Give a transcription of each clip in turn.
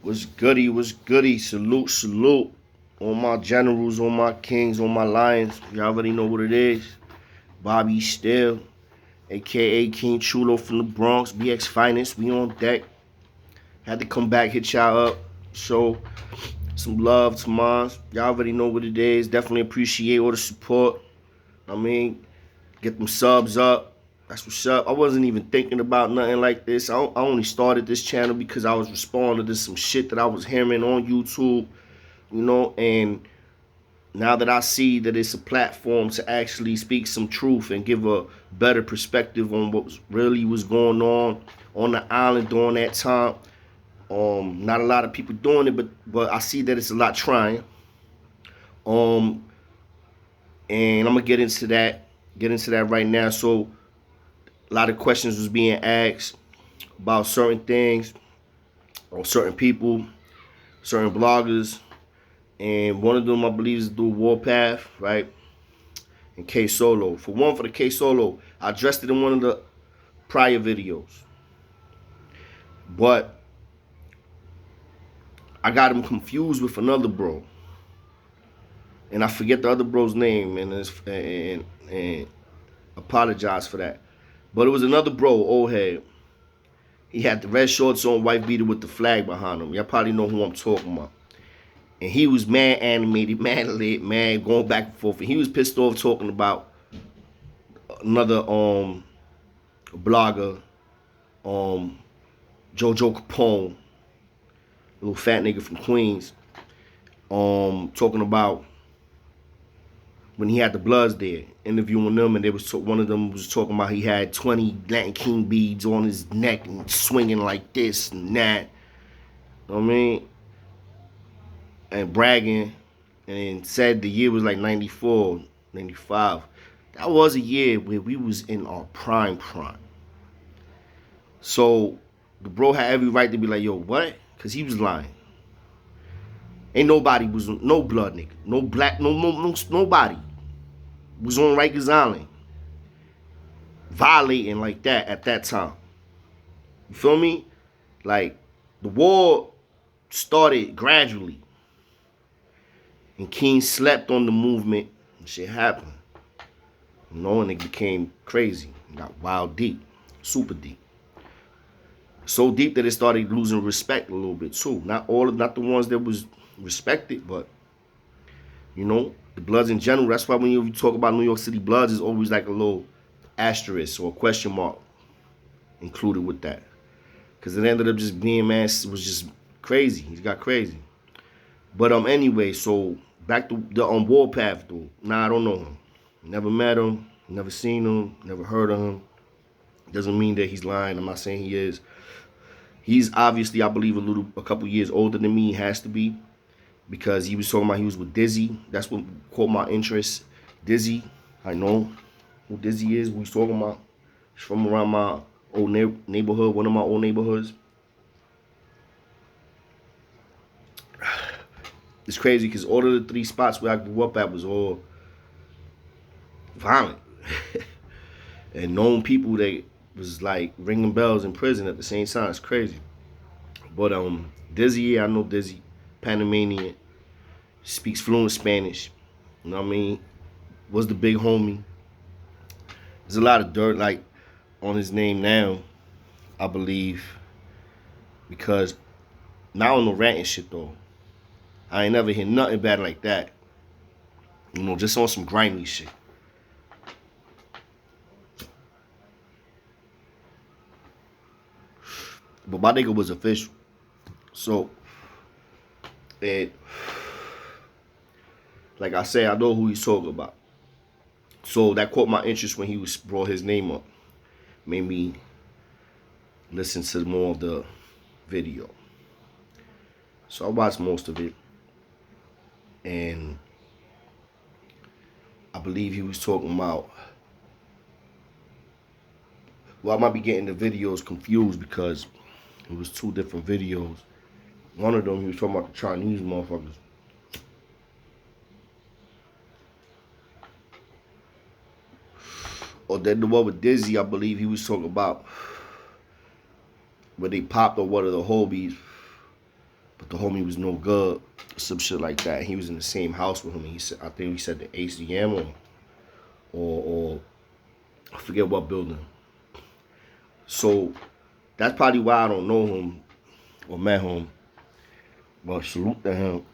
What's goody? What's goody? Salute, salute. All my generals, all my kings, all my lions. Y'all already know what it is. Bobby Still, aka King Chulo from the Bronx, BX Finest. We on deck. Had to come back, hit y'all up, show some love to mine. Y'all already know what it is. Definitely appreciate all the support. I mean, get them subs up. That's what's up. I wasn't even thinking about nothing like this. I only started this channel because I was responding to some shit that I was hearing on YouTube, and now that I see that it's a platform to actually speak some truth and give a better perspective on what really was going on the island during that time. Not a lot of people doing it, but I see that it's a lot trying. And I'm gonna get into that right now. So a lot of questions was being asked about certain things or certain people, certain bloggers, and one of them I believe is through Warpath, right? And K Solo. For the K Solo, I addressed it in one of the prior videos, but I got him confused with another bro, and I forget the other bro's name, and apologize for that. But it was another bro, old head. He had the red shorts on, white beater with the flag behind him. Y'all probably know who I'm talking about. And he was mad animated, mad lit, mad going back and forth. And he was pissed off talking about another blogger, Jojo Capone, little fat nigga from Queens, talking about when he had the Bloods there, interviewing them, and they was one of them was talking about he had 20 Latin King beads on his neck and swinging like this and that. You know what I mean? And bragging, and said the year was like 94, 95. That was a year where we was in our prime. So the bro had every right to be like, yo, what? Because he was lying. Ain't nobody was, no blood nigga, no black, nobody was on Rikers Island violating like that at that time. You feel me? Like, the war started gradually, and King slept on the movement, and shit happened. And it became crazy. It got wild deep, super deep. So deep that it started losing respect a little bit too. Not the ones that was respected, but the Bloods in general. That's why when you talk about New York City Bloods, there's always like a little asterisk or a question mark included with that, because it ended up just being, man, it was just crazy. He got crazy. But anyway, so back to the Warpath dude. Nah, I don't know him. Never met him. Never seen him. Never heard of him. Doesn't mean that he's lying. I'm not saying he is. He's obviously, I believe, a couple years older than me. He has to be, because he was talking about he was with Dizzy. That's what caught my interest. Dizzy, I know who Dizzy is. Who he's talking about. He's from around my old neighborhood, one of my old neighborhoods. It's crazy because all of the 3 spots where I grew up at was all violent. And known people that was like ringing bells in prison at the same time. It's crazy. But Dizzy, yeah, I know Dizzy. Panamanian. Speaks fluent Spanish. You know what I mean? Was the big homie. There's a lot of dirt like on his name now, I believe. Because not on no ranting shit though. I ain't never hear nothing bad like that. Just on some grimy shit. But my nigga was official. So, and like I say, I know who he's talking about. So that caught my interest when he brought his name up. Made me listen to more of the video. So I watched most of it. And I believe he was talking about, well, I might be getting the videos confused because it was 2 different videos. One of them, he was talking about the Chinese motherfuckers. Or then the one with Dizzy, I believe he was talking about where they popped on one of the homies but the homie was no good, some shit like that. He was in the same house with him. And he said, I think he said the ACM or I forget what building. So that's probably why I don't know him or met him. But salute to him.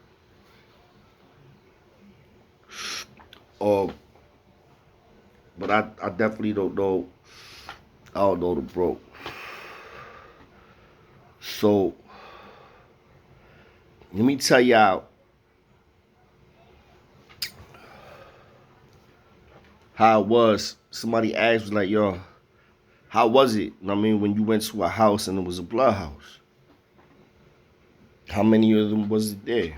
But I definitely don't know. I don't know the bro. So let me tell y'all how it was. Somebody asked was like, yo, how was it? I mean, when you went to a house and it was a blood house. How many of them was it there?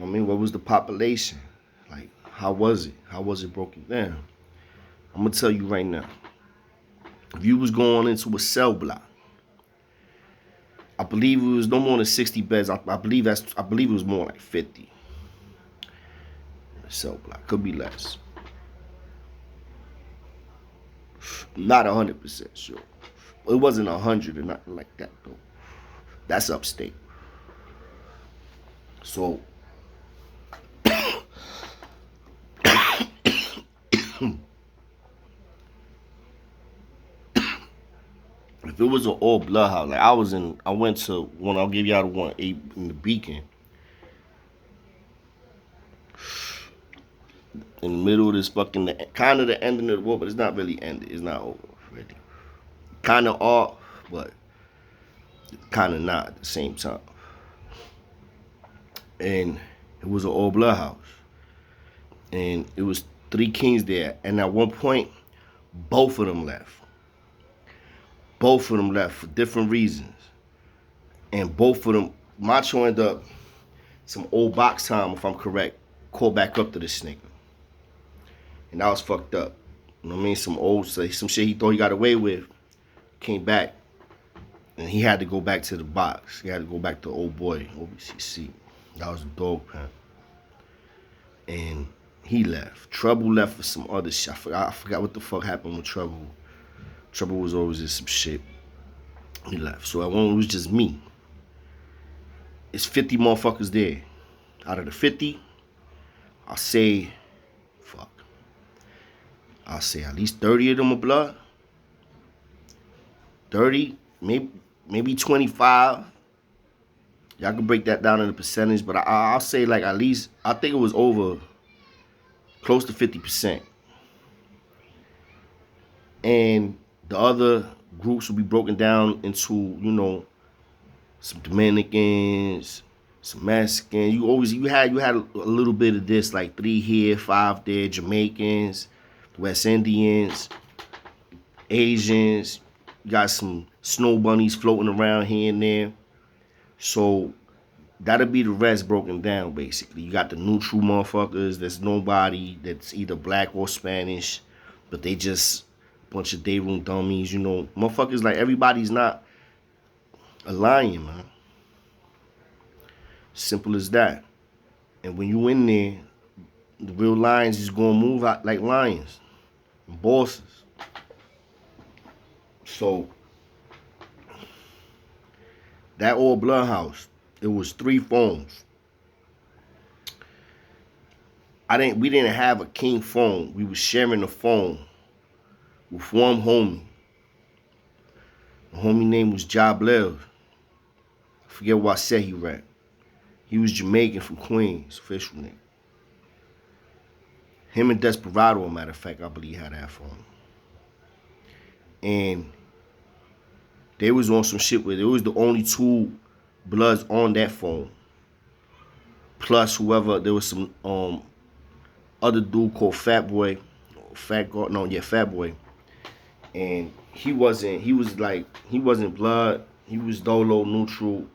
I mean, what was the population? Like, how was it? How was it broken down? I'm gonna tell you right now. If you was going into a cell block, I believe it was no more than 60 beds. I believe it was more like 50. Cell block could be less. Not 100% sure. It wasn't 100 or nothing like that though. That's upstate. So if it was an all blood house, like I went to one. I'll give y'all the one in the Beacon, in the middle of this fucking kind of the ending of the war, but it's not really ended. It's not over already. Kind of off, but kind of not at the same time. And it was an all blood house, and it was 3 kings there. And at one point, both of them left. Both of them left for different reasons. And both of them, Macho ended up, some old box time, if I'm correct, called back up to this nigga. And that was fucked up. You know what I mean? Some shit he thought he got away with, came back, and he had to go back to the box. He had to go back to old boy, OBCC. That was a dog pound. And he left. Trouble left for some other shit. I forgot what the fuck happened with Trouble. Trouble was always in some shit. He left. So it was just me. It's 50 motherfuckers there. Out of the 50, I'll say at least 30 of them are blood. 30, maybe 25. Y'all can break that down in a percentage, but I'll say like at least, I think it was over close to 50%. And the other groups will be broken down into, you know, some Dominicans, some Mexicans. You had a little bit of this, like 3 here, 5 there, Jamaicans, West Indians, Asians. You got some snow bunnies floating around here and there. So that'll be the rest broken down, basically. You got the neutral motherfuckers. There's nobody that's either black or Spanish, but they just a bunch of day room dummies, you know. Motherfuckers, like, everybody's not a lion, man. Simple as that. And when you in there, the real lions is gonna move out like lions and bosses. So that all blood house, it was 3 phones. We didn't have a king phone. We was sharing a phone with one homie. The homie name was Jablel. I forget what set he rap. He was Jamaican from Queens, official name. Him and Desperado, matter of fact, I believe had that phone. And they was on some shit where there was the only 2 bloods on that phone. Plus whoever, there was some other dude called Fat Boy. Fat Boy. And he wasn't blood. He was dolo neutral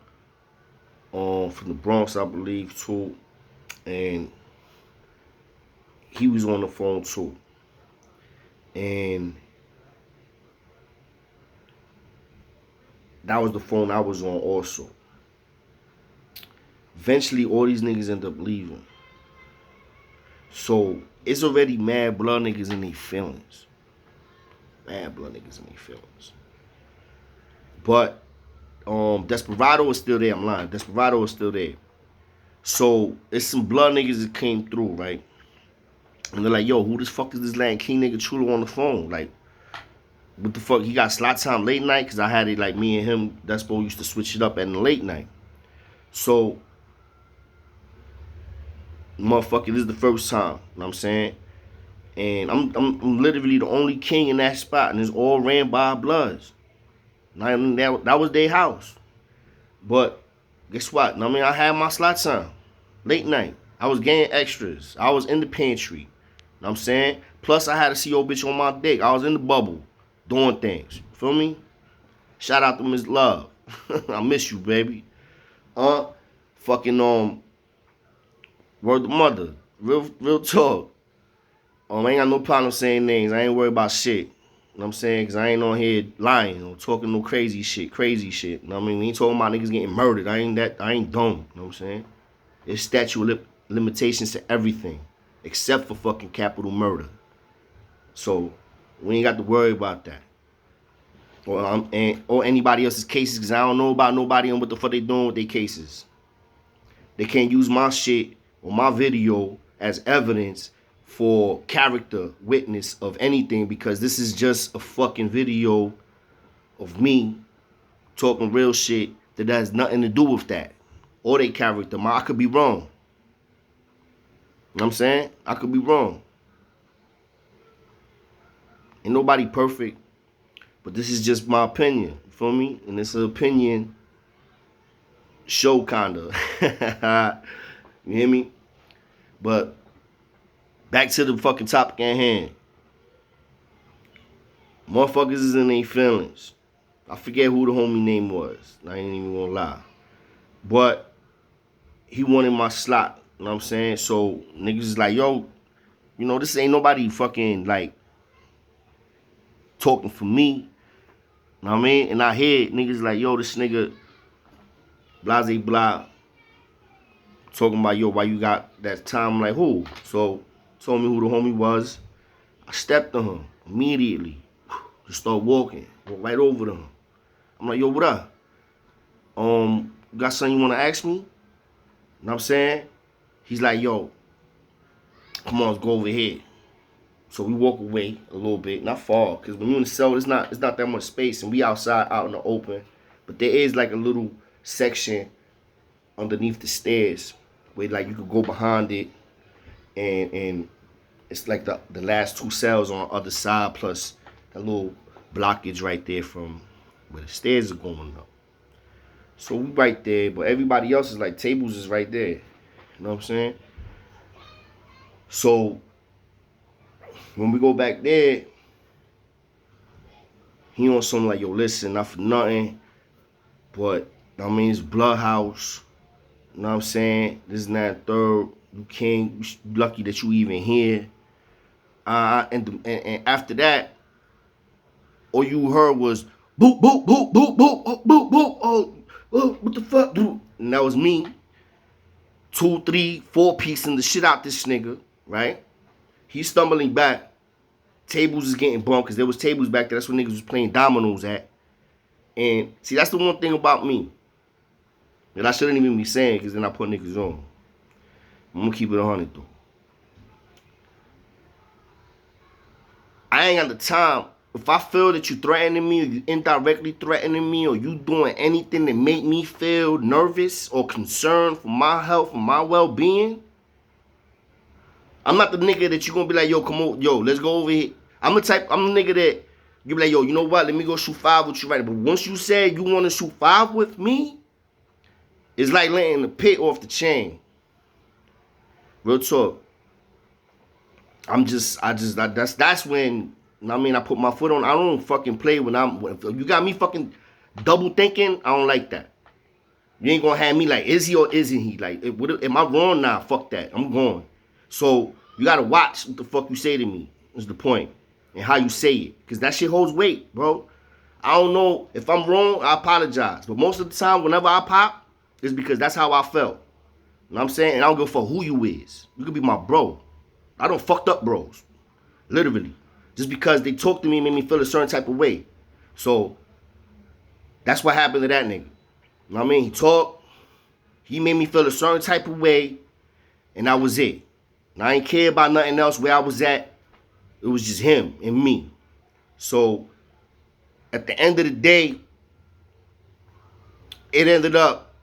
from the Bronx, I believe, too. And he was on the phone too. And that was the phone I was on also. Eventually, all these niggas end up leaving. So, it's already mad blood niggas in their feelings. Mad blood niggas in their feelings. But Desperado is still there. I'm lying. Desperado is still there. So it's some blood niggas that came through, right? And they're like, yo, who the fuck is this Latin King nigga Chulo on the phone? Like, what the fuck? He got slot time late night? Because I had it like me and him, Despo used to switch it up at the late night. So, motherfucker, this is the first time. You know what I'm saying? And I'm literally the only king in that spot. And it's all ran by Bloods. That was their house. But guess what? I mean, I had my slot time. Late night. I was getting extras. I was in the pantry. You know what I'm saying? Plus, I had a CO bitch on my dick. I was in the bubble doing things. Feel me? Shout out to Miss Love. I miss you, baby. Fucking, word to mother. Real talk. I ain't got no problem saying names. I ain't worried about shit. You know what I'm saying? Because I ain't on here lying or talking no crazy shit. You know what I mean? We ain't talking about niggas getting murdered. I ain't dumb. You know what I'm saying? There's statute of limitations to everything except for fucking capital murder. So we ain't got to worry about that. Or anybody else's cases, because I don't know about nobody and what the fuck they doing with their cases. They can't use my shit or my video as evidence for character witness of anything, because this is just a fucking video of me talking real shit that has nothing to do with that or their character. I could be wrong. You know what I'm saying? I could be wrong. Ain't nobody perfect, but this is just my opinion. You feel me? And it's an opinion show, kinda. You hear me? But back to the fucking topic at hand. Motherfuckers is in their feelings. I forget who the homie name was. I ain't even gonna lie. But he wanted my slot. You know what I'm saying? So niggas is like, yo, you know, this ain't nobody fucking like talking for me. You know what I mean? And I hear niggas like, yo, this nigga blase blah talking about, yo, why you got that time? I'm like, who? So told me who the homie was. I stepped on him immediately. Just start walking. Walk right over to him. I'm like, yo, what up? You got something you wanna ask me? You know what I'm saying? He's like, yo, come on, let's go over here. So we walk away a little bit, not far, because when you're in the cell, it's not that much space, and we outside, out in the open. But there is like a little section underneath the stairs where like you could go behind it, and it's like the last two cells on the other side, plus a little blockage right there from where the stairs are going up. So we right there, but everybody else is like, tables is right there. You know what I'm saying? So when we go back there, he on something like, yo, listen, not for nothing, but I mean, it's Blood House. You know what I'm saying? This and that, third. You can't. You lucky that you even here. And after that, all you heard was boop boop boop boop boop boop boop boop. Oh, what the fuck? And that was me. 2, 3, 4 piecing the shit out this nigga, right? He's stumbling back. Tables is getting bumped because there was tables back there. That's where niggas was playing dominoes at. And see, that's the one thing about me that I shouldn't even be saying, because then I put niggas on. I'm gonna keep it 100 though. I ain't got the time. If I feel that you threatening me, or you indirectly threatening me, or you doing anything that make me feel nervous or concerned for my health and my well-being, I'm not the nigga that you gonna be like, yo, come on, yo, let's go over here. I'm the nigga that you be like, yo, you know what? Let me go shoot 5 with you right now. But once you say you want to shoot 5 with me, it's like letting the pit off the chain. Real talk. That's when, I mean, I put my foot on. I don't fucking play when you got me fucking double thinking. I don't like that. You ain't gonna have me like, is he or isn't he? Like, am I wrong? Nah, fuck that. I'm going. So you gotta watch what the fuck you say to me, is the point. And how you say it. Because that shit holds weight, bro. I don't know. If I'm wrong, I apologize. But most of the time, whenever I pop, it's because that's how I felt. You know what I'm saying? And I don't give a fuck who you is. You could be my bro. I don't fucked up bros. Literally. Just because they talk to me and made me feel a certain type of way. So, that's what happened to that nigga. You know what I mean? He talked. He made me feel a certain type of way, and that was it. And I ain't care about nothing else where I was at. It was just him and me. So at the end of the day, it ended up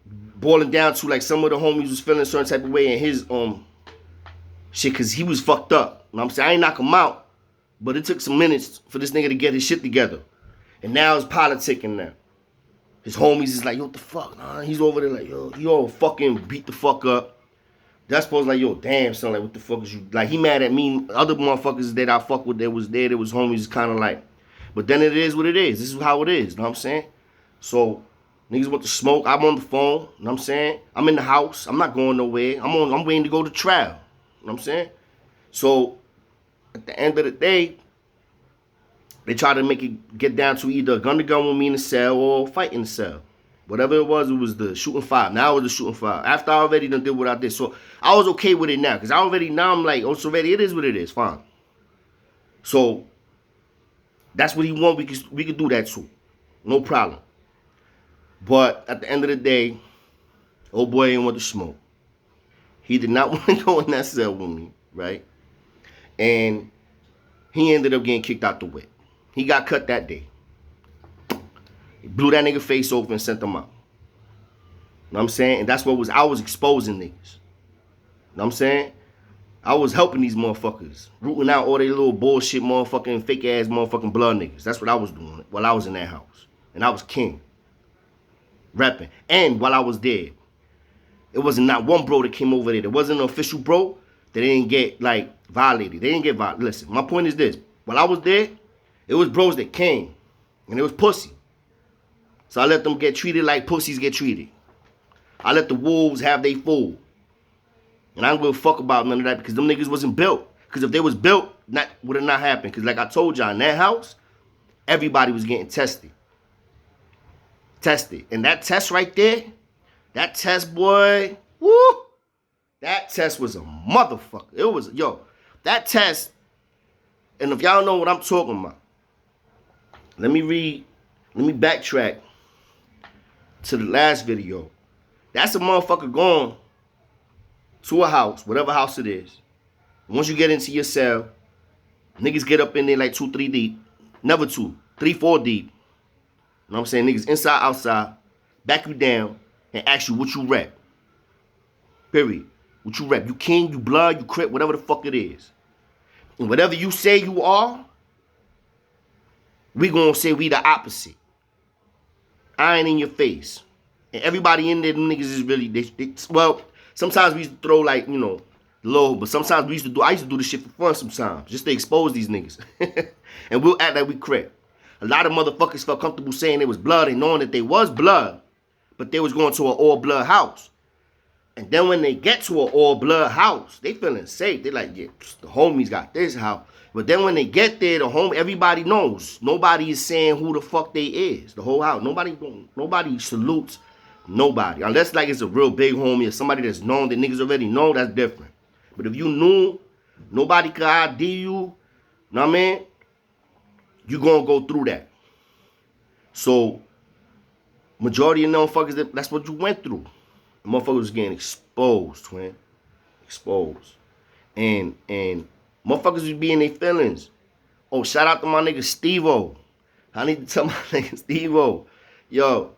boiling down to like some of the homies was feeling a certain type of way in his shit, cause he was fucked up. You know what I'm saying? I ain't knock him out, but it took some minutes for this nigga to get his shit together. And now it's politicking now. His homies is like, yo, what the fuck? Nah, he's over there like, yo, he all fucking beat the fuck up. That's supposed to like, yo, damn, son, like, what the fuck is you? Like, he mad at me. Other motherfuckers that I fuck with that was there, that was homies, kind of like. But then it is what it is. This is how it is, you know what I'm saying? So, niggas want to smoke. I'm on the phone, you know what I'm saying? I'm in the house. I'm not going nowhere. I'm waiting to go to trial, you know what I'm saying? So, at the end of the day, they try to make it get down to either a gun to gun with me in the cell or fight in the cell. Whatever it was the shooting five. Now it was the shooting five. After I already done did what I did. So I was okay with it now. Because now I'm like, oh, it's already, it is what it is. Fine. So that's what he want. We could do that too. No problem. But at the end of the day, old boy didn't want to smoke. He did not want to go in that cell with me, right? And he ended up getting kicked out the whip. He got cut that day. He blew that nigga face open and sent him out. You know what I'm saying? And that's what I was exposing niggas. You know what I'm saying? I was helping these motherfuckers. Rooting out all their little bullshit motherfucking fake ass motherfucking blood niggas. That's what I was doing while I was in that house. And I was king. Repping. And while I was there, it wasn't not one bro that came over there. There wasn't an official bro that didn't get like violated. They didn't get violated. Listen, my point is this. While I was there, it was bros that came. And it was pussy. So I let them get treated like pussies get treated. I let the wolves have their food. And I don't give a fuck about none of that because them niggas wasn't built. Because if they was built, that would have not happened. Because like I told y'all, in that house, everybody was getting tested. Tested. And that test right there, that test, boy, woo, that test was a motherfucker. It was, yo, that test, and if y'all know what I'm talking about, let me backtrack to the last video. That's a motherfucker going to a house, whatever house it is. Once you get into your cell, niggas get up in there like 2, 3 deep. Never 2, 3, 4 deep. You know what I'm saying? Niggas inside, outside, back you down, and ask you what you rep. Period. What you rep. You king, you blood, you crip, whatever the fuck it is. And whatever you say you are, we gonna say we the opposite. Iron in your face. And everybody in there, them niggas is really, well, sometimes we used to throw like, you know, low, but sometimes I used to do this shit for fun sometimes, just to expose these niggas. And we'll act like we crip. A lot of motherfuckers felt comfortable saying it was blood and knowing that they was blood, but they was going to an all-blood house. And then when they get to an all-blood house, they feeling safe. They like, yeah, the homies got this house. But then when they get there, everybody knows. Nobody is saying who the fuck they is. The whole house. Nobody salutes nobody. Unless like it's a real big homie or somebody that's known that niggas already know, that's different. But if you knew, nobody could ID you, know what I mean? You gonna go through that. So, majority of motherfuckers, that's what you went through. The motherfuckers was getting exposed, twin. Exposed. And motherfuckers was being their feelings. Oh, shout out to my nigga Steve-O. I need to tell my nigga Steve-O. Yo,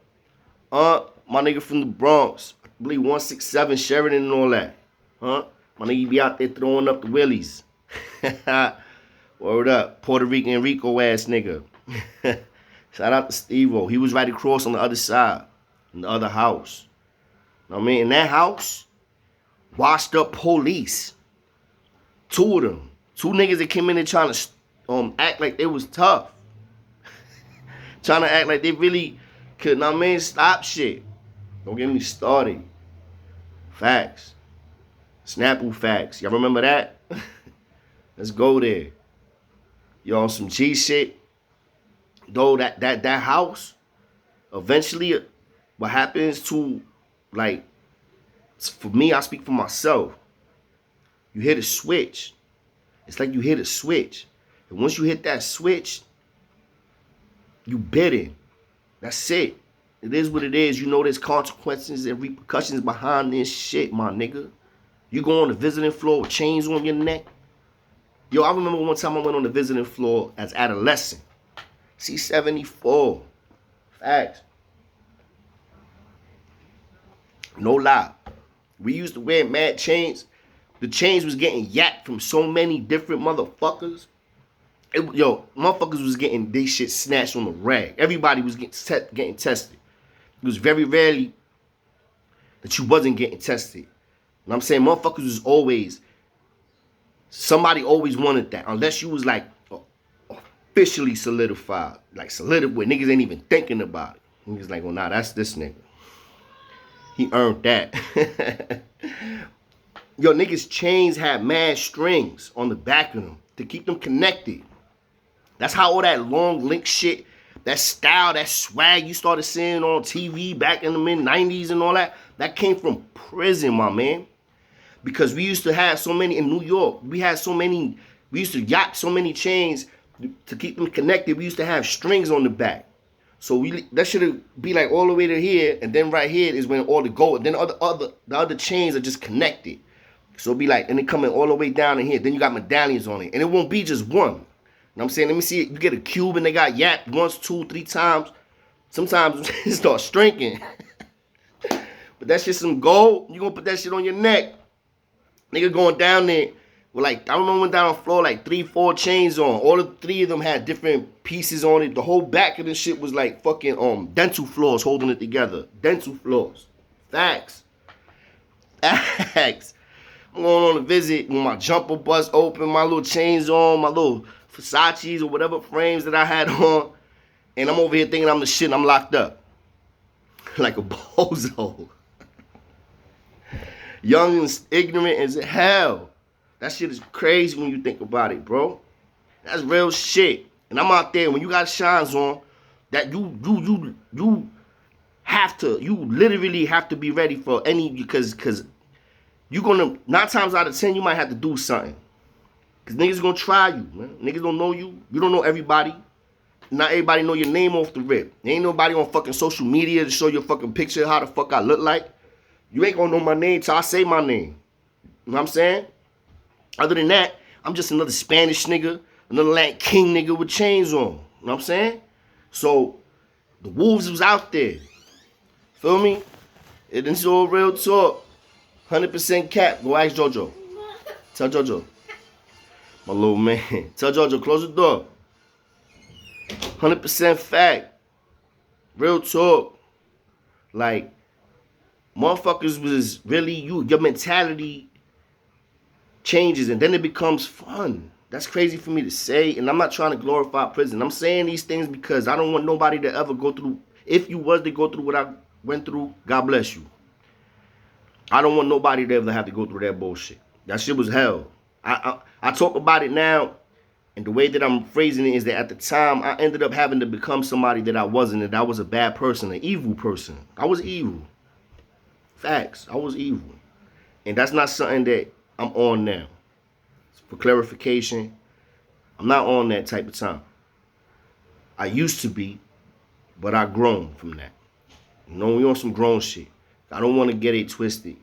my nigga from the Bronx. I believe 167 Sheridan and all that. My nigga be out there throwing up the willies. Word up. Puerto Rican Rico ass nigga. Shout out to Steve-O. He was right across on the other side. In the other house. You know what I mean? In that house, washed up police. 2 of them. 2 niggas that came in there trying to act like they was tough. Trying to act like they really could, know what I mean? Stop shit. Don't get me started. Facts. Snapple facts. Y'all remember that? Let's go there. Yo, on some G shit. Though that house, eventually, what happens to, like, for me, I speak for myself. You hit a switch. It's like you hit a switch. And once you hit that switch, you bitten. That's it. It is what it is. You know there's consequences and repercussions behind this shit, my nigga. You go on the visiting floor with chains on your neck. Yo, I remember one time I went on the visiting floor as adolescent. C74. Facts. No lie. We used to wear mad chains. The chains was getting yacked from so many different motherfuckers. Motherfuckers was getting this shit snatched on the rag. Everybody was getting tested. It was very rarely that you wasn't getting tested. And I'm saying motherfuckers was always, somebody always wanted that. Unless you was like officially solidified. Like solidified where niggas ain't even thinking about it. Niggas like, well, nah, that's this nigga. He earned that. Yo, niggas' chains had mad strings on the back of them to keep them connected. That's how all that long link shit, that style, that swag you started seeing on TV back in the mid-90s and all that came from prison, my man. Because we used to have so many in New York. We used to yacht so many chains to keep them connected. We used to have strings on the back. So that should be like all the way to here, and then right here is when all the gold, and then the other chains are just connected. So it'll be like, and it coming all the way down in here. Then you got medallions on it, and it won't be just one. You know what I'm saying? Let me see it. You get a cube and they got yapped once, 2, 3 times. Sometimes it starts shrinking. But that's just some gold. You gonna put that shit on your neck. Nigga going down there with like, I remember went down on the floor like 3, 4 chains on. All the 3 of them had different pieces on it. The whole back of this shit was like fucking dental floors holding it together. Dental floors. Facts. Facts. I'm going on a visit with my jumper bust open, my little chains on, my little Versace's or whatever frames that I had on. And I'm over here thinking I'm the shit and I'm locked up. Like a bozo. Young and ignorant as hell. That shit is crazy when you think about it, bro. That's real shit. And I'm out there, when you got shines on, that you literally have to be ready for any, because you're gonna, 9 times out of 10, you might have to do something. Because niggas gonna try you, man. Niggas don't know you. You don't know everybody. Not everybody know your name off the rip. There ain't nobody on fucking social media to show your fucking picture of how the fuck I look like. You ain't gonna know my name till I say my name. You know what I'm saying? Other than that, I'm just another Spanish nigga, another Latin king nigga with chains on. You know what I'm saying? So, the wolves was out there. Feel me? It's all real talk. 100% cap. Go ask JoJo. Tell JoJo. My little man. Tell JoJo, close the door. 100% fact. Real talk. Like, motherfuckers was really your mentality changes and then it becomes fun. That's crazy for me to say, and I'm not trying to glorify prison. I'm saying these things because I don't want nobody to ever go through, if you was to go through what I went through, God bless you. I don't want nobody to ever have to go through that bullshit. That shit was hell. I talk about it now, and the way that I'm phrasing it is that at the time, I ended up having to become somebody that I wasn't, and I was a bad person, an evil person. I was evil. Facts. I was evil. And that's not something that I'm on now. For clarification, I'm not on that type of time. I used to be, but I grown from that. You know, we on some grown shit. I don't want to get it twisted.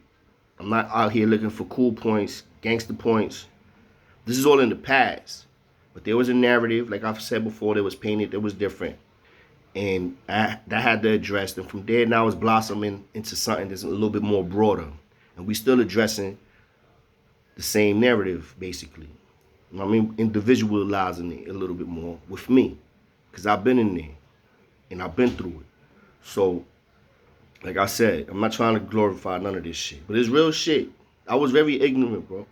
I'm not out here looking for cool points, gangster points. This is all in the past. But there was a narrative, like I've said before, that was painted, that was different. And that had to address. And from there, now it's blossoming into something that's a little bit more broader. And we still addressing the same narrative, basically. I mean, individualizing it a little bit more with me. Because I've been in there. And I've been through it. So, like I said, I'm not trying to glorify none of this shit. But it's real shit. I was very ignorant, bro.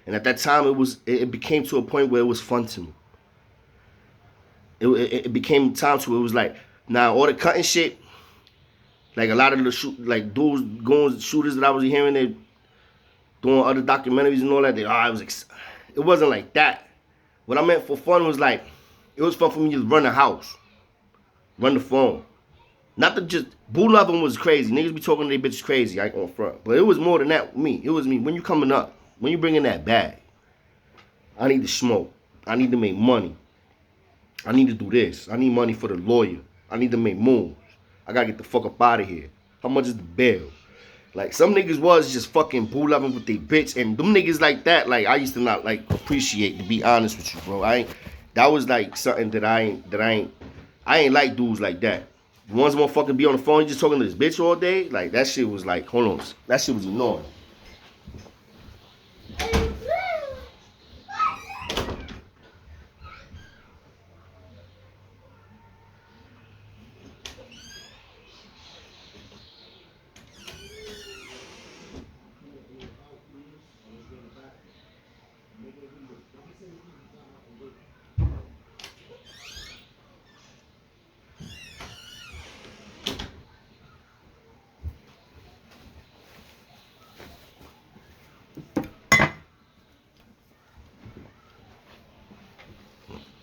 And at that time, it became to a point where it was fun to me. It became time to, it was like, now all the cutting shit, like a lot of the shooters that I was hearing, they doing other documentaries and all that, it wasn't like that. What I meant for fun was like, it was fun for me to run the house, run the phone. Not to just, boo loving was crazy. Niggas be talking to their bitches crazy, I ain't gonna front. But it was more than that with me. It was me. When you coming up, when you bringing that bag, I need to smoke. I need to make money. I need to do this. I need money for the lawyer. I need to make moves. I gotta get the fuck up out of here. How much is the bill? Like, some niggas was just fucking boo loving with their bitch, and them niggas like that, like, I used to not like appreciate, to be honest with you, bro. That was like something that I ain't like dudes like that. The ones motherfucking be on the phone, you just talking to this bitch all day, like, that shit was like, hold on, that shit was annoying.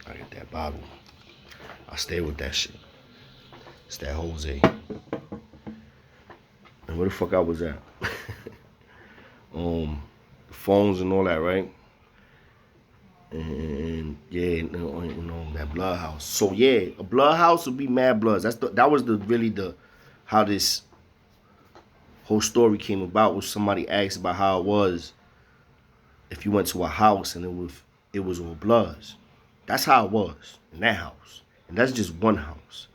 I get that bottle. I stay with that shit. It's that Jose. And where the fuck I was at? The phones and all that, right? And yeah, you know that blood house. So yeah, a blood house would be mad bloods. That was the how this whole story came about. Was somebody asked about how it was if you went to a house and it was all bloods. That's how it was in that house, and that's just one house.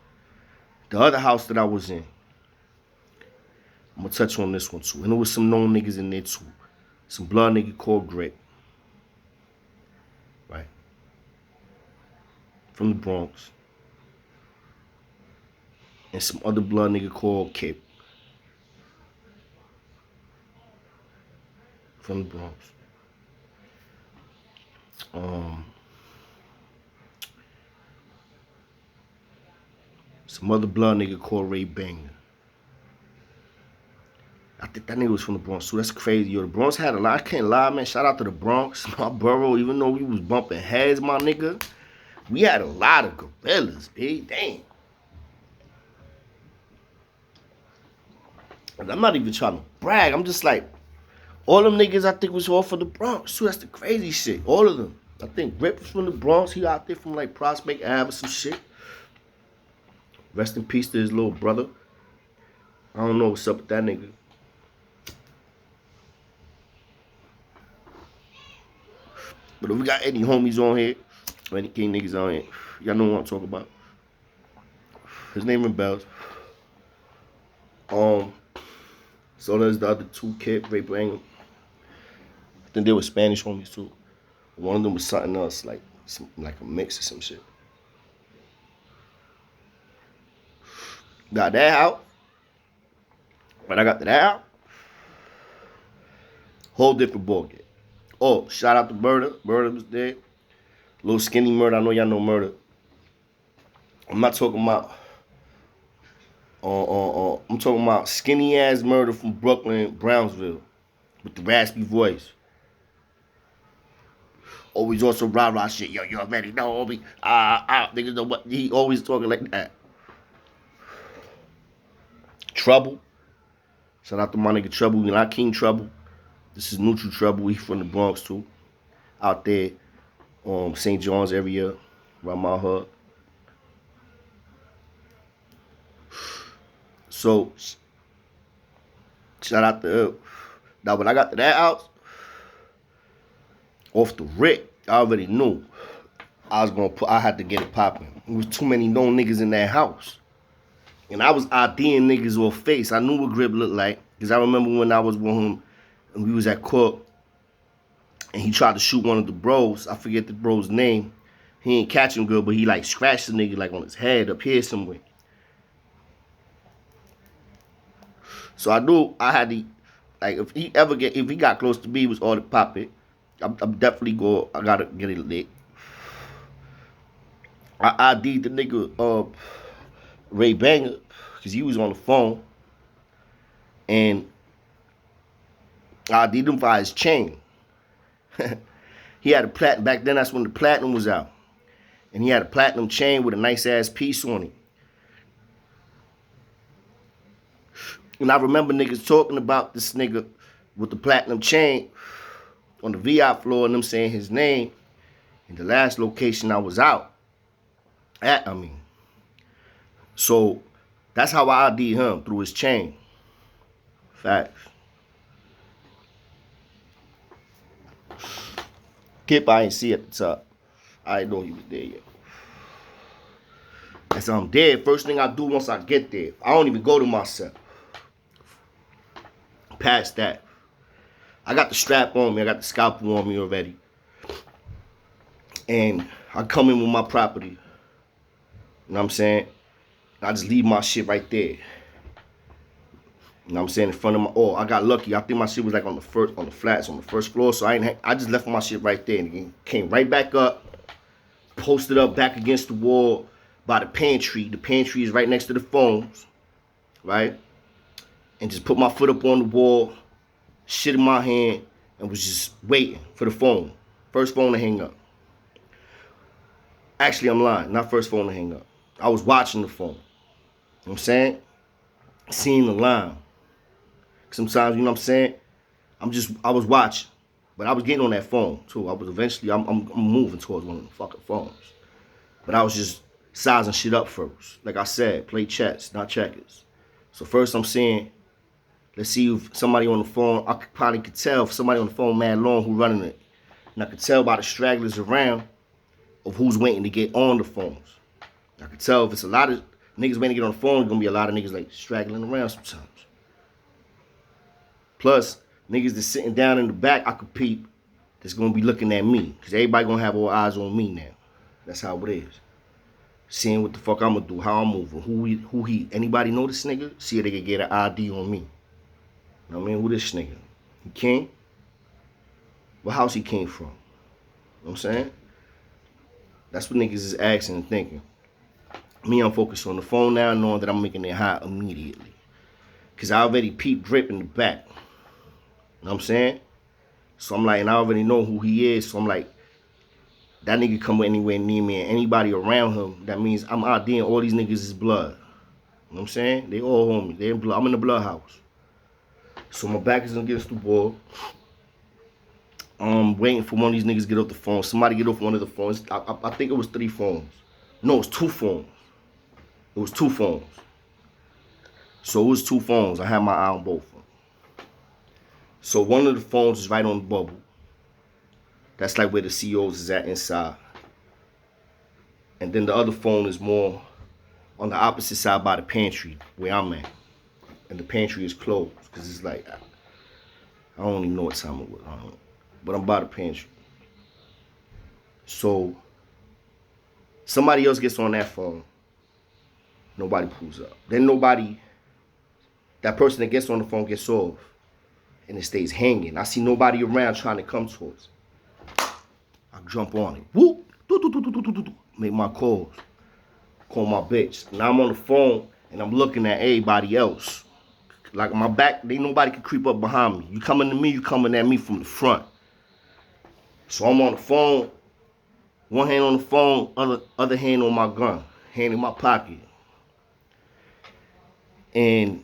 The other house that I was in, I'm gonna touch on this one too. And there was some known niggas in there too. Some blood nigga called Grip, right? From the Bronx. And some other blood nigga called Kip. From the Bronx. Some other blood nigga called Ray Banger. I think that nigga was from the Bronx too. That's crazy. Yo, the Bronx had a lot. I can't lie, man. Shout out to the Bronx, my borough. Even though we was bumping heads, my nigga, we had a lot of gorillas, big. Damn. And I'm not even trying to brag. I'm just like, all them niggas I think was all from the Bronx too. That's the crazy shit. All of them. I think Rip was from the Bronx. He out there from like Prospect Ave or some shit. Rest in peace to his little brother. I don't know what's up with that nigga. But if we got any homies on here, or any king niggas on here, y'all know what I'm talking about. His name rebels. So there's the other two kids, Ray Banger. I think they were Spanish homies too. One of them was something else, like a mix or some shit. Got that out. When I got to that out, whole different ballgame. Oh, shout out to Murder. Murder was there. Little skinny Murder. I know y'all know Murder. I'm not talking about. I'm talking about skinny ass Murder from Brooklyn, Brownsville, with the raspy voice. Always on some rah rah shit. Yo, you already know me. Niggas know what. He always talking like that. Trouble. Shout out to my nigga Trouble. You're not King Trouble. This is Neutral Trouble. He from the Bronx too. Out there, St. John's area, around my hood. So, shout out to now when I got to that house, off the rip, I already knew I had to get it popping. There was too many known niggas in that house. And I was IDing niggas off face. I knew what Grip looked like. Because I remember when I was with him and we was at court and he tried to shoot one of the bros. I forget the bro's name. He ain't catch him good, but he like scratched the nigga like on his head up here somewhere. So I knew I had to, like, if he got close to me, it was all to pop it. I'm definitely I gotta get it lit. I ID'd the nigga Ray Banger because he was on the phone, and I ID'd him for his chain. He had a platinum back then. That's when the platinum was out, and he had a platinum chain with a nice ass piece on it. And I remember niggas talking about this nigga with the platinum chain on the VI floor and them saying his name in the last location I was out at, So That's how I ID him, through his chain. Facts. Kip, I ain't see at the top. I didn't know he was there yet. And so I'm dead. First thing I do once I get there, I don't even go to my cell. Past that. I got the strap on me. I got the scalpel on me already. And I come in with my property. You know what I'm saying? I just leave my shit right there. You know what I'm saying? In front of my, I got lucky. I think my shit was like on the flats, on the first floor. So I just left my shit right there and came right back up, posted up back against the wall by the pantry. The pantry is right next to the phones, right? And just put my foot up on the wall, shit in my hand, and was just waiting for the phone. First phone to hang up. Actually, I'm lying. Not first phone to hang up. I was watching the phone. You know what I'm saying? Seeing the line. Sometimes, you know what I'm saying? I was watching. But I was getting on that phone, too. I'm moving towards one of the fucking phones. But I was just sizing shit up first. Like I said, play chess, not checkers. So first I'm saying, let's see if somebody on the phone, I probably could tell if somebody on the phone mad long who running it. And I could tell by the stragglers around of who's waiting to get on the phones. I could tell if it's a lot of niggas waiting to get on the phone, there's gonna be a lot of niggas like straggling around sometimes. Plus, niggas that's sitting down in the back, I could peep, that's gonna be looking at me. Cause everybody gonna have all eyes on me now. That's how it is. Seeing what the fuck I'm gonna do, how I'm moving, who he, anybody know this nigga? See if they can get an ID on me. You know what I mean? Who this nigga? He king? What house he came from? You know what I'm saying? That's what niggas is asking and thinking. Me, I'm focused on the phone now, knowing that I'm making it hot immediately. Cause I already peeped drip in the back. You know what I'm saying? So I'm like, and I already know who he is, so I'm like, that nigga come anywhere near me and anybody around him, that means I'm IDing all these niggas is blood. You know what I'm saying? They all homies. They in blood. I'm in the blood house. So my back is against the wall. Waiting for one of these niggas to get off the phone. Somebody get off one of the phones. I think it was 3 phones. No, it was 2 phones. It was 2 phones. So it was 2 phones. I had my eye on both of them. So one of the phones is right on the bubble. That's like where the COs is at inside. And then the other phone is more on the opposite side by the pantry where I'm at. And the pantry is closed because it's like, I don't even know what time it was. But I'm by the pantry. So somebody else gets on that phone. Nobody pulls up. Then that person that gets on the phone gets off. And it stays hanging. I see nobody around trying to come towards it. I jump on it. Whoop. Make my calls. Call my bitch. Now I'm on the phone and I'm looking at everybody else. Like my back, nobody can creep up behind me. You coming to me, you coming at me from the front. So I'm on the phone. One hand on the phone, other hand on my gun. Hand in my pocket. And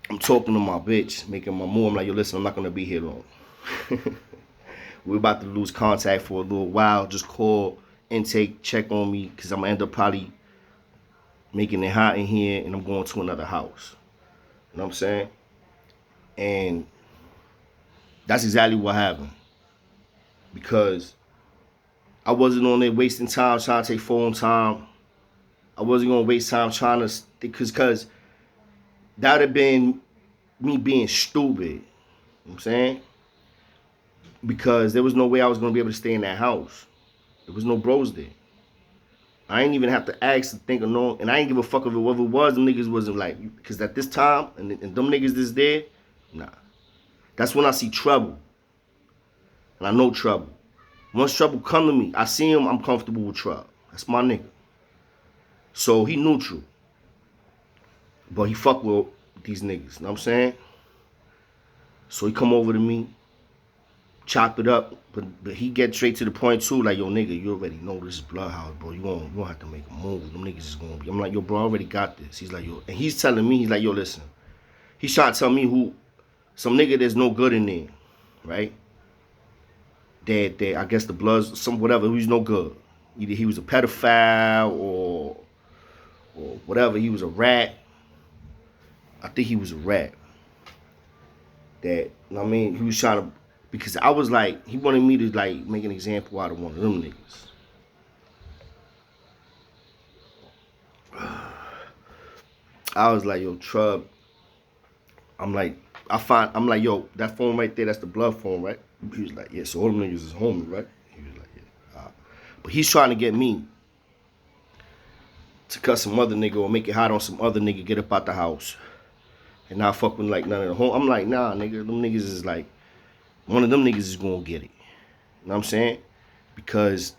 I'm talking to my bitch, making my move. I'm like, yo, listen, I'm not going to be here long. We're about to lose contact for a little while. Just call, intake, check on me, because I'm going to end up probably making it hot in here, and I'm going to another house. You know what I'm saying? And that's exactly what happened. Because I wasn't on there wasting time trying to take phone time. I wasn't going to waste time trying to, because that would have been me being stupid. You know what I'm saying? Because there was no way I was going to be able to stay in that house. There was no bros there. I ain't even have to ask to think of no, and I ain't give a fuck if it whoever it was, them niggas wasn't like, because at this time, and them niggas that's there, nah. That's when I see trouble. And I know trouble. Once trouble come to me, I see him, I'm comfortable with trouble. That's my nigga. So he neutral. But he fuck with these niggas, you know what I'm saying? So he come over to me, chop it up, but he get straight to the point too, like, yo, nigga, you already know this is Bloodhouse, bro. You won't have to make a move. Them niggas is gonna be. I'm like, yo, bro, I already got this. He's like, yo, and he's telling me, he's like, yo, listen. He's trying to tell me who, some nigga that's no good in there, right? That I guess the Bloods, some whatever, who's no good. Either he was a pedophile or whatever. He was a rat. I think he was a rat. That, you know what I mean? He was trying to, because I was like, he wanted me to like make an example out of one of them niggas. I was like, yo, Trub. I'm like, yo, that phone right there, that's the blood phone, right? He was like, yeah, so all them niggas is homie, right? He was like, yeah. But he's trying to get me to cut some other nigga or make it hot on some other nigga, get up out the house. And not fuck with like none of the home. I'm like, nah, nigga, them niggas is like, one of them niggas is gonna get it. You know what I'm saying? Because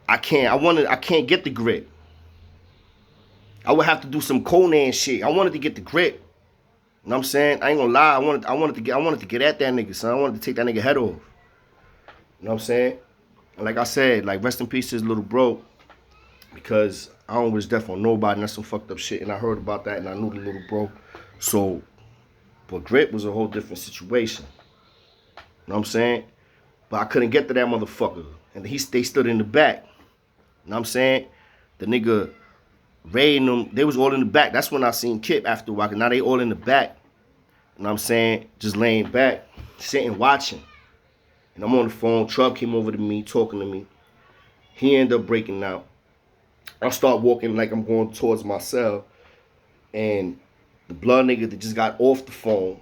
I can't get the grip. I would have to do some Conan shit. I wanted to get the grip. You know what I'm saying? I ain't gonna lie. I wanted to get at that nigga, son. I wanted to take that nigga head off. You know what I'm saying? And like I said, like rest in peace to his little bro. Because I don't wish death on nobody, and that's some fucked up shit. And I heard about that and I knew the little bro. So, but grip was a whole different situation. You know what I'm saying? But I couldn't get to that motherfucker. And they stood in the back. You know what I'm saying? The nigga Ray and them, they was all in the back. That's when I seen Kip after a while. Now they all in the back. You know what I'm saying? Just laying back, sitting, watching. And I'm on the phone. Trub came over to me, talking to me. He ended up breaking out. I start walking like I'm going towards my cell. And the blood nigga that just got off the phone,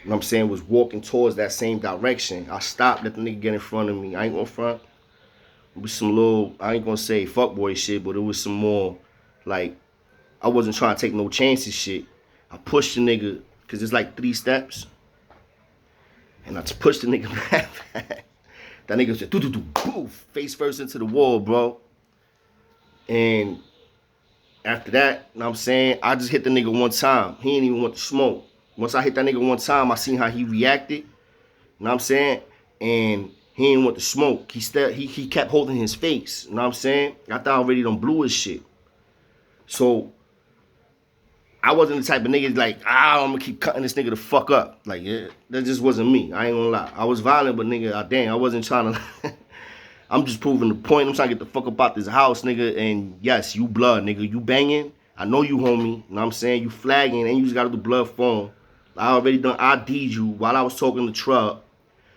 you know what I'm saying, was walking towards that same direction. I stopped, let the nigga get in front of me. I ain't gonna front. It was some little, I ain't gonna say fuckboy shit, but it was some more, like, I wasn't trying to take no chances shit. I pushed the nigga, because it's like 3 steps. And I just pushed the nigga back. That nigga said, do, boof, face first into the wall, bro. And after that, you know what I'm saying, I just hit the nigga one time. He ain't even want to smoke. Once I hit that nigga one time, I seen how he reacted. You know what I'm saying? And he ain't want to smoke. He kept holding his face. You know what I'm saying? I thought I already done blew his shit. So I wasn't the type of nigga like, I'm gonna keep cutting this nigga the fuck up. Like, yeah, that just wasn't me. I ain't gonna lie. I was violent, but nigga, damn, I wasn't trying to. I'm just proving the point. I'm trying to get the fuck up out this house, nigga. And yes, you blood, nigga. You banging. I know you, homie. You know what I'm saying? You flagging, and you just got to do blood phone. I already done ID'd you while I was talking to Trub.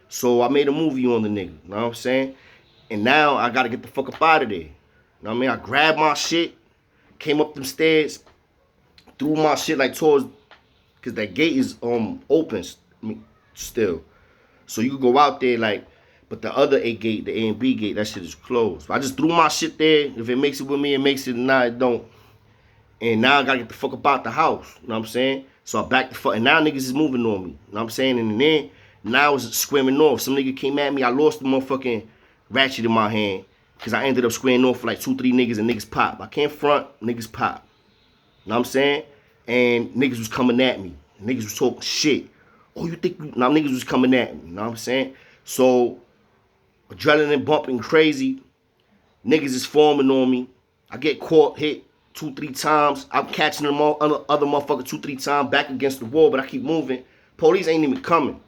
So I made a movie on the nigga. You know what I'm saying? And now I got to get the fuck up out of there. You know what I mean? I grabbed my shit, came up them stairs, threw my shit like towards, because that gate is open still. So you can go out there like, but the other A gate, the A and B gate, that shit is closed. So I just threw my shit there. If it makes it with me, it makes it. Nah, it don't. And now I gotta get the fuck up out the house. You know what I'm saying? So I back the fuck, and now niggas is moving on me. You know what I'm saying? And then, now it's squaring off. Some nigga came at me. I lost the motherfucking ratchet in my hand. Because I ended up squaring off for like 2-3 niggas and niggas pop. I can't front, niggas pop. You know what I'm saying? And niggas was coming at me. Niggas was talking shit. Oh, you think you... Now niggas was coming at me. You know what I'm saying? So, adrenaline bumping crazy. Niggas is forming on me. I get caught, hit 2-3 times. I'm catching them all, other motherfucker 2-3 times back against the wall, but I keep moving. Police ain't even coming.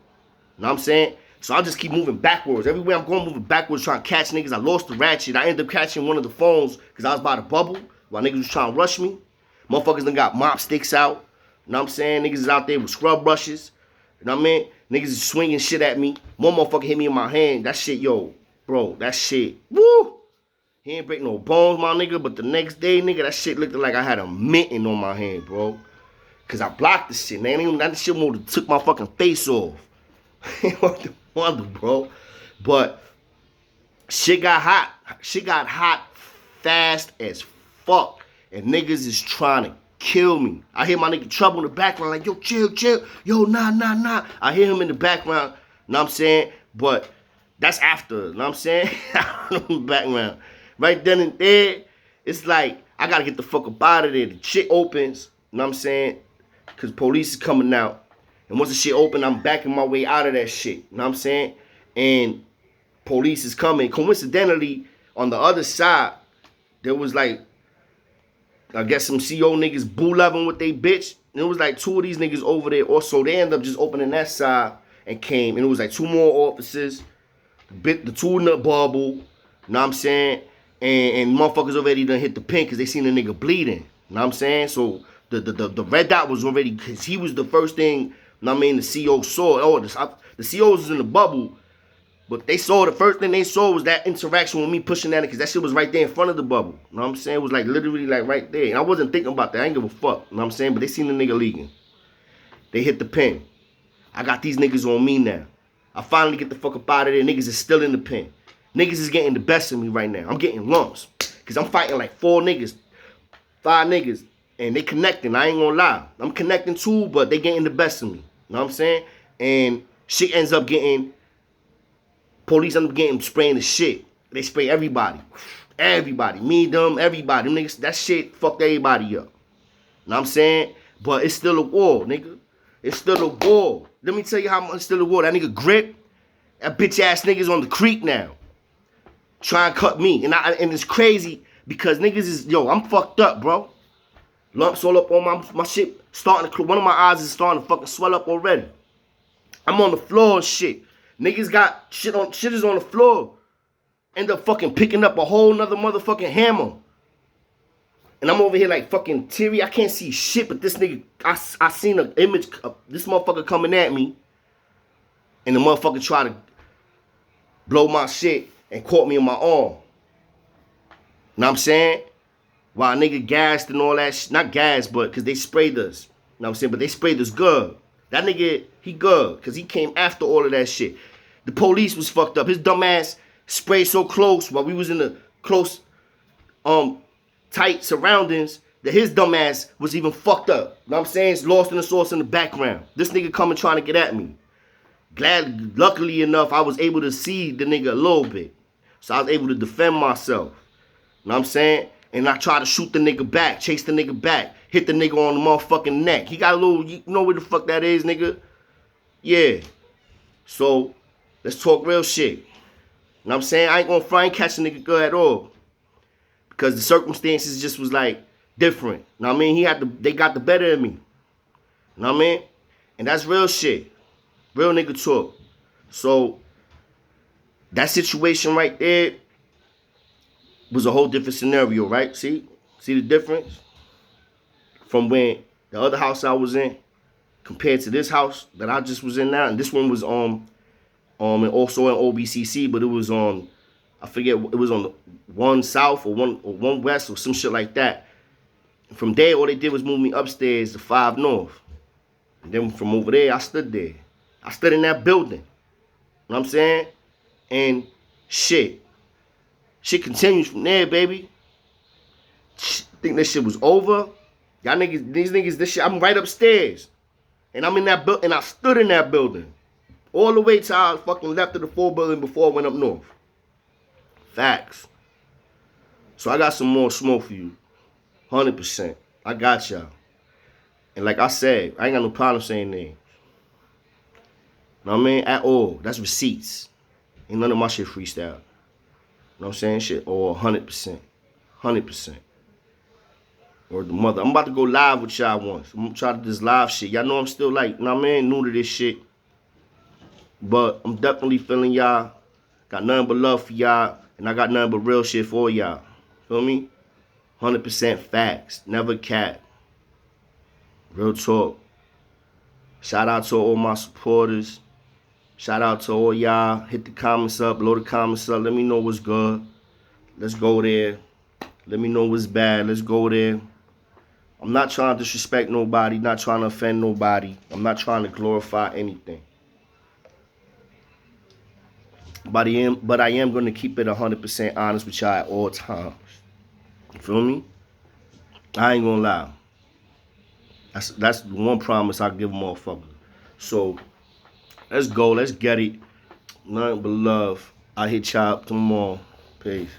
You know what I'm saying? So I just keep moving backwards. Everywhere I'm going, moving backwards, trying to catch niggas. I lost the ratchet. I ended up catching one of the phones because I was by the bubble while niggas was trying to rush me. Motherfuckers done got mop sticks out. You know what I'm saying? Niggas is out there with scrub brushes. You know what I mean? Niggas is swinging shit at me. One motherfucker hit me in my hand. That shit, yo, bro, that shit, woo! He ain't break no bones, my nigga, but the next day, nigga, that shit looked like I had a mitten on my hand, bro. Because I blocked the shit, man. That shit would have took my fucking face off. Wonder, bro. But shit got hot. Shit got hot fast as fuck. And niggas is trying to kill me. I hear my nigga Trouble in the background like, yo, chill. Yo, nah. I hear him in the background. Know what I'm saying? But that's after. Know what I'm saying? in the background. Right then and there, it's like, I gotta get the fuck up out of there. The shit opens. Know what I'm saying? Because police is coming out. And once the shit open, I'm backing my way out of that shit. You know what I'm saying? And police is coming. Coincidentally, on the other side, there was like, I guess some CO niggas boo-loving with they bitch. And it was like 2 of these niggas over there also. They ended up just opening that side and came. And it was like 2 more officers. The 2 in the bubble. You know what I'm saying? and motherfuckers already done hit the pin because they seen the nigga bleeding. You know what I'm saying? So the red dot was already, because he was the first thing, you know what I mean, the CO saw. Oh, the COs was in the bubble, but they saw, the first thing they saw was that interaction with me pushing that, because that shit was right there in front of the bubble. You know what I'm saying? It was like literally like right there. And I wasn't thinking about that. I ain't give a fuck. You know what I'm saying? But they seen the nigga leaking. They hit the pin. I got these niggas on me now. I finally get the fuck up out of there. Niggas is still in the pen. Niggas is getting the best of me right now. I'm getting lumps. Because I'm fighting like 4 niggas, 5 niggas. And they connecting. I ain't gonna lie. I'm connecting too, but they getting the best of me. You know what I'm saying? And shit ends up getting, police end up getting, spraying the shit. They spray everybody. Everybody. Me, them, everybody. Them niggas, that shit fucked everybody up. You know what I'm saying? But it's still a war, nigga. It's still a war. Let me tell you how much it's still a war. That nigga Grip, that bitch ass nigga's on the creek now. Trying to cut me. And it's crazy because niggas is, yo, I'm fucked up, bro. Lumps all up on my shit. Starting to, one of my eyes is starting to fucking swell up already. I'm on the floor and shit. Niggas got shit is on the floor. End up fucking picking up a whole nother motherfucking hammer. And I'm over here like fucking teary. I can't see shit, but this nigga, I seen an image of this motherfucker coming at me. And the motherfucker tried to blow my shit and caught me in my arm. Know what I'm saying? While nigga gassed and all that shit. Not gassed, but because they sprayed us. Know what I'm saying? But they sprayed us good. That nigga, he good. Because he came after all of that shit. The police was fucked up. His dumb ass sprayed so close while we was in the close, tight surroundings that his dumb ass was even fucked up. You know what I'm saying? It's lost in the sauce in the background. This nigga coming trying to get at me. Luckily enough, I was able to see the nigga a little bit. So I was able to defend myself. You know what I'm saying? And I tried to shoot the nigga back, chase the nigga back, hit the nigga on the motherfucking neck. He got a little, you know where the fuck that is, nigga? Yeah. So, let's talk real shit. You know what I'm saying? I ain't gonna front and catch a nigga good at all. Because the circumstances just was like different. You know what I mean? They got the better of me. You know what I mean? And that's real shit. Real nigga talk. So, that situation right there was a whole different scenario, right? See the difference? From when the other house I was in compared to this house that I just was in now. And this one was and also in OBCC, but it was on, I forget, it was on 1 South or 1 West or some shit like that. And from there, all they did was move me upstairs to 5 North. And then from over there, I stood there. I stood in that building. You know what I'm saying? And shit continues from there, baby. Think this shit was over? Y'all niggas, these niggas, this shit, I'm right upstairs. And I'm in that building, and I stood in that building. All the way till I fucking left of the 4 building before I went up north. Facts. So I got some more smoke for you. 100%. I got y'all. And like I said, I ain't got no problem saying names. Know what I mean? At all. That's receipts. Ain't none of my shit freestyle. Know what I'm saying? Shit all 100%. 100%. Or the mother. I'm about to go live with y'all once. I'm gonna try to do this live shit. Y'all know I'm still like, know what I mean? New to this shit. But I'm definitely feeling y'all. Got nothing but love for y'all. And I got nothing but real shit for y'all. Feel me? 100% facts. Never cap. Real talk. Shout out to all my supporters. Shout out to all y'all. Hit the comments up. Blow the comments up. Let me know what's good. Let's go there. Let me know what's bad. Let's go there. I'm not trying to disrespect nobody. Not trying to offend nobody. I'm not trying to glorify anything. But I am going to keep it 100% honest with y'all at all times. You feel me? I ain't going to lie. That's the one promise I give a motherfucker. So, let's go. Let's get it. Nothing but love. I hit y'all up tomorrow. Peace.